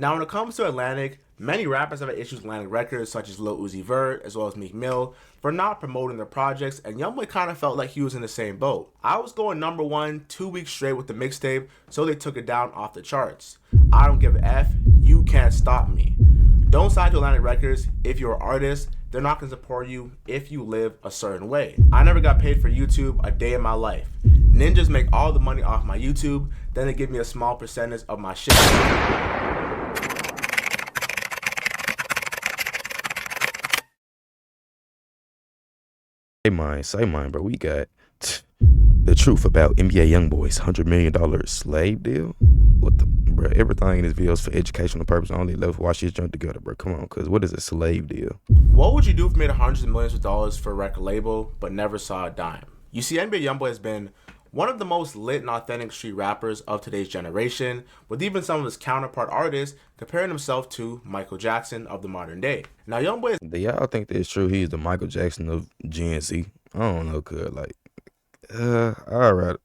Now, when it comes to Atlantic, many rappers have had issues with Atlantic Records, such as Lil Uzi Vert, as well as Meek Mill, for not promoting their projects, and Youngboy kind of felt like he was in the same boat. I was going #1 2 weeks straight with the mixtape, so they took it down off the charts. I don't give a F, you can't stop me. Don't sign to Atlantic Records if you're an artist. They're not going to support you if you live a certain way. I never got paid for YouTube a day in my life. Ninjas make all the money off my YouTube, then they give me a small percentage of my shit. Say mine, bro. We got the truth about NBA Youngboy's $100 million slave deal. What the, bro? Everything in this video is for educational purpose only. Let's watch this jump together, bro. Come on, cause what is a slave deal? What would you do if you made hundreds of millions of dollars for a record label, but never saw a dime? You see, NBA Youngboy has been one of the most lit and authentic street rappers of today's generation, with even some of his counterpart artists comparing himself to Michael Jackson of the modern day. Now, Youngboy is... Do y'all think that's true? He's the Michael Jackson of Gen Z? I don't know, cuz, like, all right,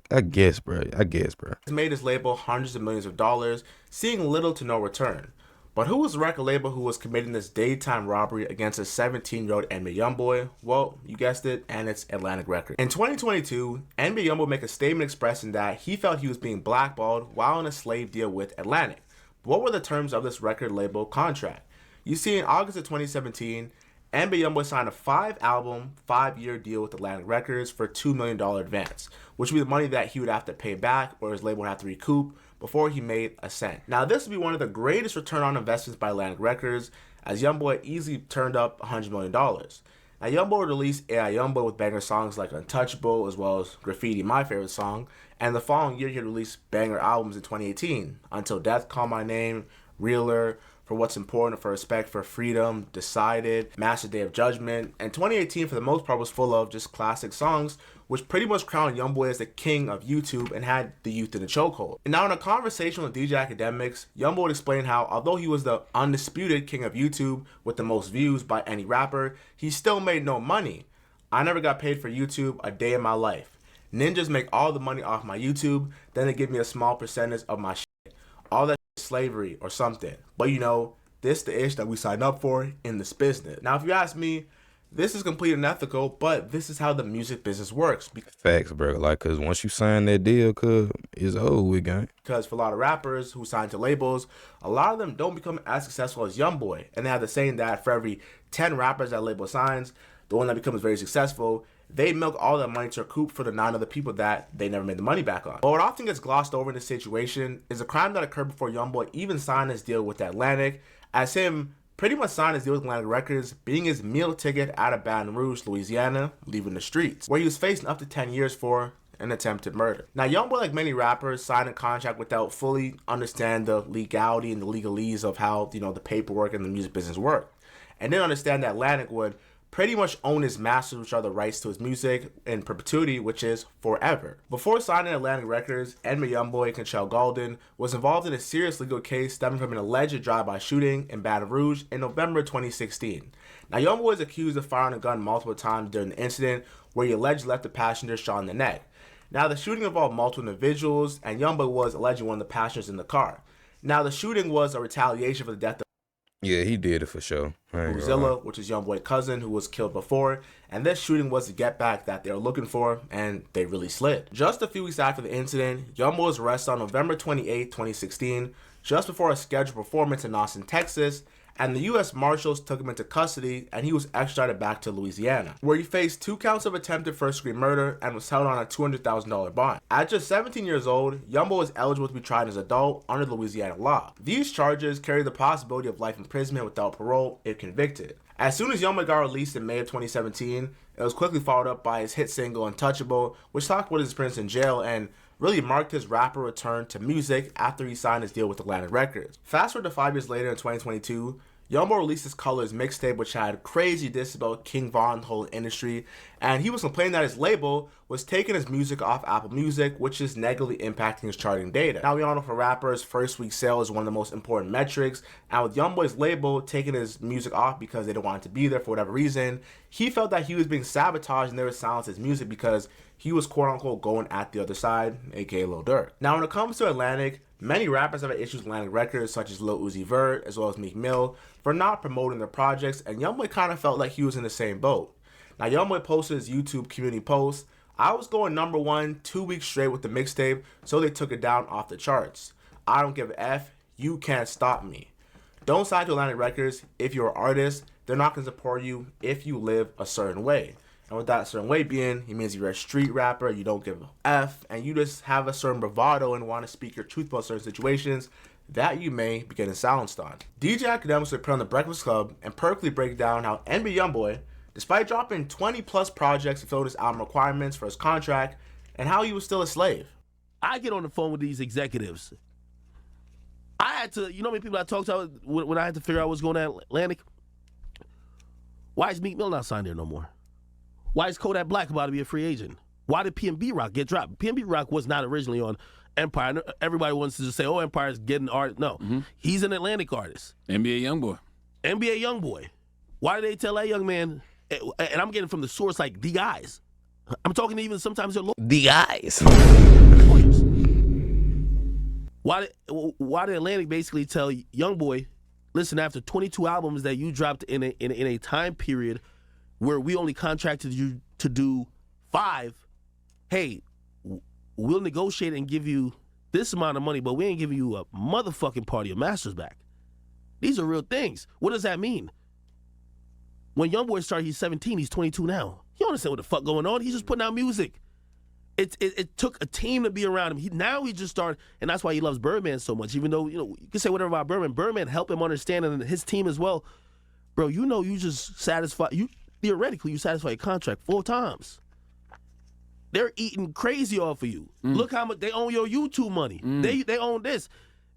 I guess, bro. Has made his label hundreds of millions of dollars, seeing little to no return. But who was the record label who was committing this daytime robbery against a 17-year-old NBA Youngboy? Well, you guessed it, and it's Atlantic Records. In 2022, NBA Youngboy made a statement expressing that he felt he was being blackballed while in a slave deal with Atlantic. But what were the terms of this record label contract? You see, in August of 2017, NBA Youngboy signed a 5-album, 5-year deal with Atlantic Records for $2 million advance, which would be the money that he would have to pay back or his label would have to recoup before he made a cent. Now, this would be one of the greatest return on investments by Atlantic Records, as Youngboy easily turned up $100 million. Now, Youngboy would release AI Youngboy with banger songs like Untouchable, as well as Graffiti, my favorite song, and the following year he released banger albums in 2018, Until Death Call My Name, Realer, For What's Important, For Respect, For Freedom, Decided, Master Day of Judgment, and 2018 for the most part was full of just classic songs, which pretty much crowned Youngboy as the king of YouTube and had the youth in a chokehold. And now in a conversation with DJ Academics, Youngboy would explain how although he was the undisputed king of YouTube with the most views by any rapper, he still made no money. I never got paid for YouTube a day in my life. Ninjas make all the money off my YouTube, then they give me a small percentage of my shit. All that slavery or something. But you know, this the ish that we signed up for in this business. Now, if you ask me, this is completely unethical, but this is how the music business works. Facts, bro. Like, cause once you sign that deal, cuz it's over with, gang. Because for a lot of rappers who sign to labels, a lot of them don't become as successful as Youngboy. And they have the saying that for every 10 rappers that label signs, the one that becomes very successful, they milk all that money to recoup for the 9 other people that they never made the money back on. But what often gets glossed over in this situation is a crime that occurred before Youngboy even signed his deal with Atlantic, as him pretty much signed his deal with Atlantic Records being his meal ticket out of Baton Rouge, Louisiana, leaving the streets, where he was facing up to 10 years for an attempted murder. Now, Youngboy, like many rappers, signed a contract without fully understanding the legality and the legalese of how, you know, the paperwork and the music business work, and didn't understand that Atlantic would pretty much own his masters, which are the rights to his music, in perpetuity, which is forever. Before signing Atlantic Records, NBA Youngboy Contrell Golden was involved in a serious legal case stemming from an alleged drive-by shooting in Baton Rouge in November 2016. Now, Youngboy is accused of firing a gun multiple times during the incident, where he allegedly left the passenger shot in the neck. Now, the shooting involved multiple individuals, and Youngboy was allegedly one of the passengers in the car. Now, the shooting was a retaliation for the death of Yeah, he did it for sure. Zilla, which is Youngboy's cousin, who was killed before, and this shooting was the get back that they were looking for, and they really slid. Just a few weeks after the incident, Youngboy was arrested on November 28, 2016, just before a scheduled performance in Austin, Texas, and the U.S. Marshals took him into custody, and he was extradited back to Louisiana, where he faced 2 counts of attempted first-degree murder and was held on a $200,000 bond. At just 17 years old, Youngboy was eligible to be tried as an adult under the Louisiana law. These charges carry the possibility of life imprisonment without parole if convicted. As soon as Youngboy got released in May of 2017, it was quickly followed up by his hit single Untouchable, which talked about his experience in jail and really marked his rapper return to music after he signed his deal with Atlantic Records. Fast forward to 5 years later in 2022, Youngboy released his Colors mixtape, which had crazy diss about King Von, the whole industry, and he was complaining that his label was taking his music off Apple Music, which is negatively impacting his charting data. Now, we all know for rappers, first week sales is one of the most important metrics, and with Youngboy's label taking his music off because they didn't want it to be there for whatever reason, he felt that he was being sabotaged and they would silence his music because he was quote-unquote going at the other side, aka Lil Durk. Now, when it comes to Atlantic, Many rappers have had issues with Atlantic Records, such as Lil Uzi Vert, as well as Meek Mill, for not promoting their projects, and Youngboy kind of felt like he was in the same boat. Now, Youngboy posted his YouTube community post, "I was going number one 2 weeks straight with the mixtape, so they took it down off the charts. I don't give a F, you can't stop me. Don't sign to Atlantic Records. If you're an artist, they're not going to support you if you live a certain way." And with that certain way being, he means you're a street rapper, you don't give a F, and you just have a certain bravado and want to speak your truth about certain situations that you may be getting silenced on. DJ Academics would put on The Breakfast Club and perfectly break down how NBA Youngboy, despite dropping 20 plus projects to fill his album requirements for his contract, and how he was still a slave. I get on the phone with these executives. I had to, you know how many people I talked to when I had to figure out what's going on at Atlantic? Why is Meek Mill not signed there no more? Why is Kodak Black about to be a free agent? Why did PNB Rock get dropped? PNB Rock was not originally on Empire. Everybody wants to just say, oh, Empire's getting art. No, he's an Atlantic artist. NBA Youngboy. NBA Youngboy. Why did they tell that young man, and I'm getting from the source like the guys. I'm talking to even sometimes their The guys. lawyers. Why did Atlantic basically tell Youngboy, listen, after 22 albums that you dropped in a time period where we only contracted you to do 5, hey, we'll negotiate and give you this amount of money, but we ain't giving you a motherfucking part of your masters back. These are real things. What does that mean? When Youngboy started, he's 17, he's 22 now. You don't understand what the fuck going on. He's just putting out music. It took a team to be around him. Now he just started, and that's why he loves Birdman so much. Even though, you can say whatever about Birdman. Birdman helped him understand, and his team as well. Bro, you just satisfy, theoretically, you satisfy your contract 4 times. They're eating crazy off of you. Look how much they own your YouTube money. They own this.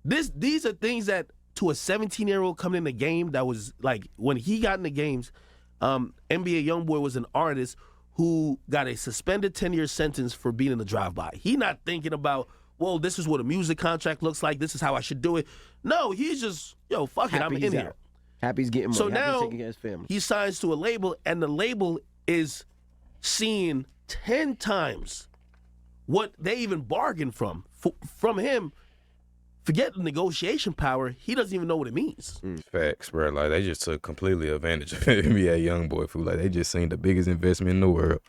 These are things that, to a 17-year-old coming in the game, that was like, when he got in the games, NBA Youngboy was an artist who got a suspended 10-year sentence for being in the drive-by. He not thinking about, well, this is what a music contract looks like. This is how I should do it. No, he's just, fuck it, I'm in here. Happy he's getting money. So Happy now taking care of his family. he signs to a label, and the label is seeing 10 times what they even bargained from him. Forget the negotiation power. He doesn't even know what it means. Facts, bro. Like, they just took completely advantage of NBA Youngboy food. Like, they just seen the biggest investment in the world.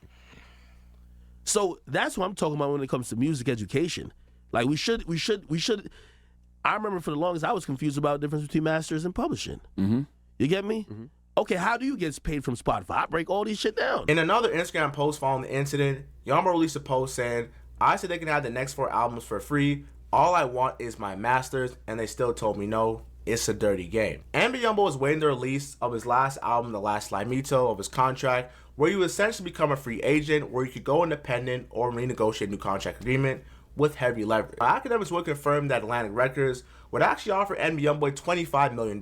So that's what I'm talking about when it comes to music education. Like, we should. I remember for the longest I was confused about the difference between masters and publishing. You get me? Okay, how do you get paid from Spotify? I break all these shit down. In another Instagram post following the incident, Youngboy released a post saying, "I said they can have the next 4 albums for free. All I want is my masters, and they still told me no. It's a dirty game." NBA Youngboy was waiting the release of his last album, The Last Limito, of his contract, where he would essentially become a free agent, where he could go independent or renegotiate a new contract agreement with heavy leverage. Academics would confirm that Atlantic Records would actually offer NBA Youngboy $25 million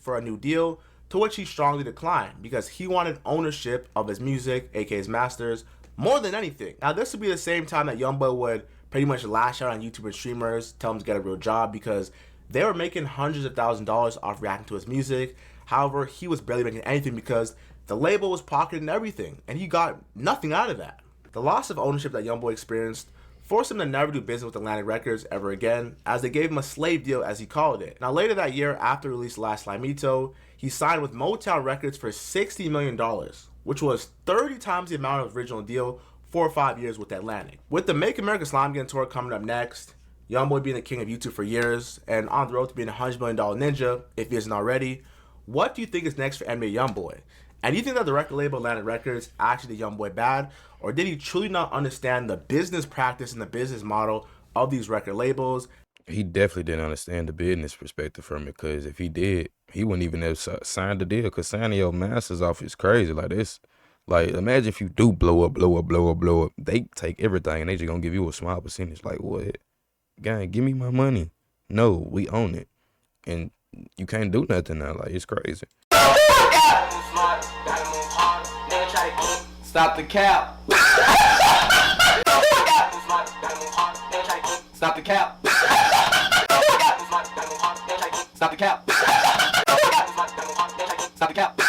for a new deal, to which he strongly declined because he wanted ownership of his music, aka his masters, more than anything. Now, this would be the same time that Youngboy would pretty much lash out on YouTube and streamers, tell them to get a real job, because they were making hundreds of thousands of dollars off reacting to his music. However, he was barely making anything because the label was pocketing everything, and he got nothing out of that. The loss of ownership that Youngboy experienced forced him to never do business with Atlantic Records ever again, as they gave him a slave deal, as he called it. Now, later that year, after he released Last Limito, he signed with Motown Records for $60 million, which was 30 times the amount of the original deal, 4 or 5 years with Atlantic. With the Make America Slime Again tour coming up next, Youngboy being the king of YouTube for years, and on the road to being a $100 million ninja, if he isn't already, what do you think is next for NBA Youngboy? And do you think that the record label Atlantic Records actually did Youngboy bad, or did he truly not understand the business practice and the business model of these record labels? He definitely didn't understand the business perspective from it, because if he did, he wouldn't even have signed the deal, because signing your masters off is crazy. Like this. Like, imagine if you do blow up, they take everything and they just gonna give you a small percentage. Like, what? Gang, give me my money. No, we own it. And you can't do nothing now. Like, it's crazy. Stop the cap. Stop the cap. Stop the cap. Stop the cap.